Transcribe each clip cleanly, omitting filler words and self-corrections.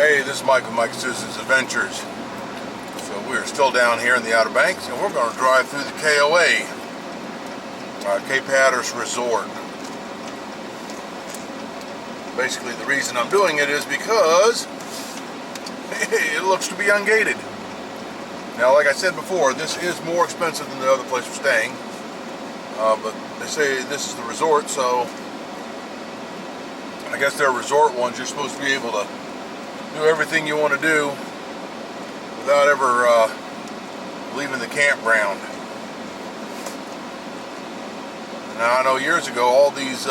Hey, this is Mike with Mike and Susan's Adventures. So we're still down here in the Outer Banks, and we're going to drive through the KOA, Cape Hatteras Resort. Basically, the reason I'm doing it is because it looks to be ungated. Now, like I said before, this is more expensive than the other place we're staying, but they say this is the resort, so I guess they're resort ones. You're supposed to be able to do everything you want to do without ever leaving the campground. Now, I know years ago all these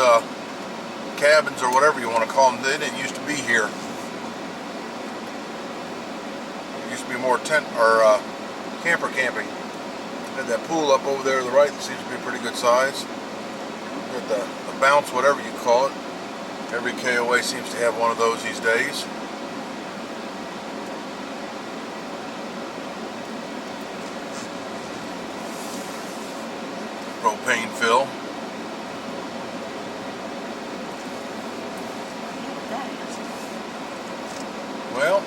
cabins, or whatever you want to call them, they didn't used to be here. It used to be more tent or camper camping. Had that pool up over there to the right that seems to be a pretty good size. Got the bounce, whatever you call it. Every KOA seems to have one of those these days. Propane fill. Well,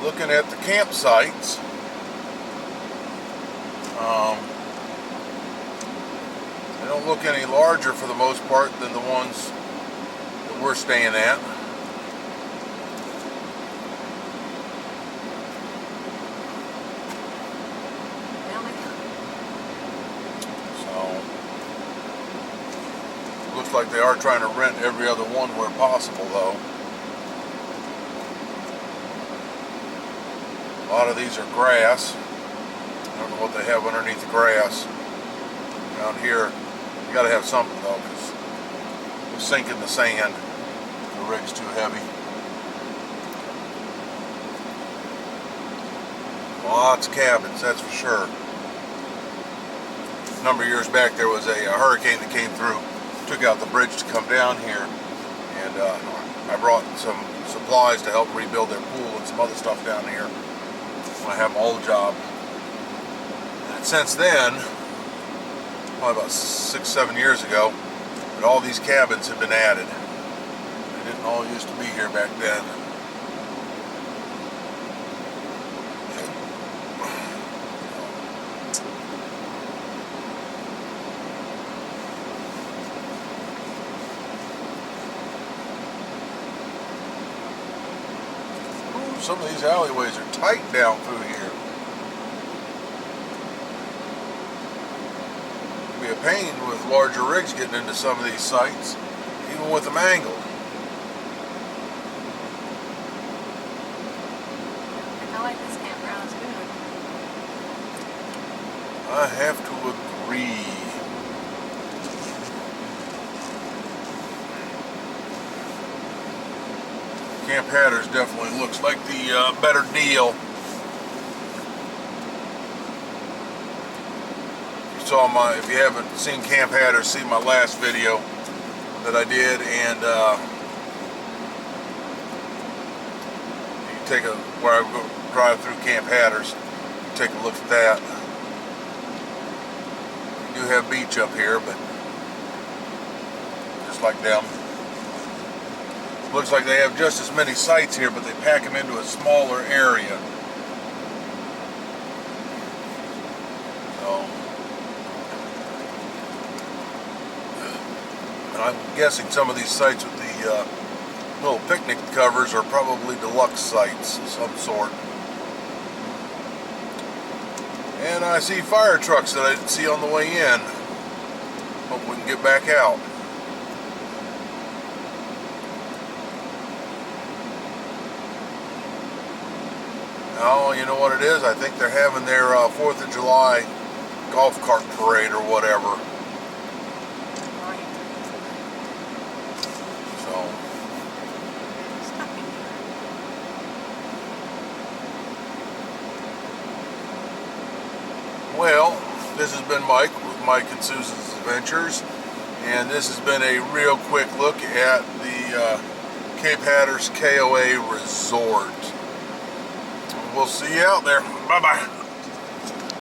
looking at the campsites, they don't look any larger for the most part than the ones that we're staying at. Looks like they are trying to rent every other one where possible, though. A lot of these are grass. I don't know what they have underneath the grass. Down here, you got to have something, though, because we sink in the sand. The rig's too heavy. Lots of cabins, that's for sure. A number of years back, there was a hurricane that came through. Took out the bridge to come down here, and I brought some supplies to help rebuild their pool and some other stuff down here when I have my old job. And since then, probably about 6-7 years ago, that all these cabins have been added. They didn't all used to be here back then. Some of these alleyways are tight down through here. It'd be a pain with larger rigs getting into some of these sites, even with them angled. I like this campground, it's good. I have to agree. Cape Hatteras definitely looks like the better deal. If you haven't seen Cape Hatteras, see my last video that I did, and you can take where I go drive through Cape Hatteras. Take a look at that. We do have beach up here, but just like them. Looks like they have just as many sites here, but they pack them into a smaller area. So, I'm guessing some of these sites with the little picnic covers are probably deluxe sites of some sort. And I see fire trucks that I didn't see on the way in. Hope we can get back out. Oh, you know what it is? I think they're having their 4th of July golf cart parade or whatever. Right. So, well, this has been Mike with Mike and Susan's Adventures, and this has been a real quick look at the Cape Hatteras KOA Resort. We'll see you out there. Bye-bye.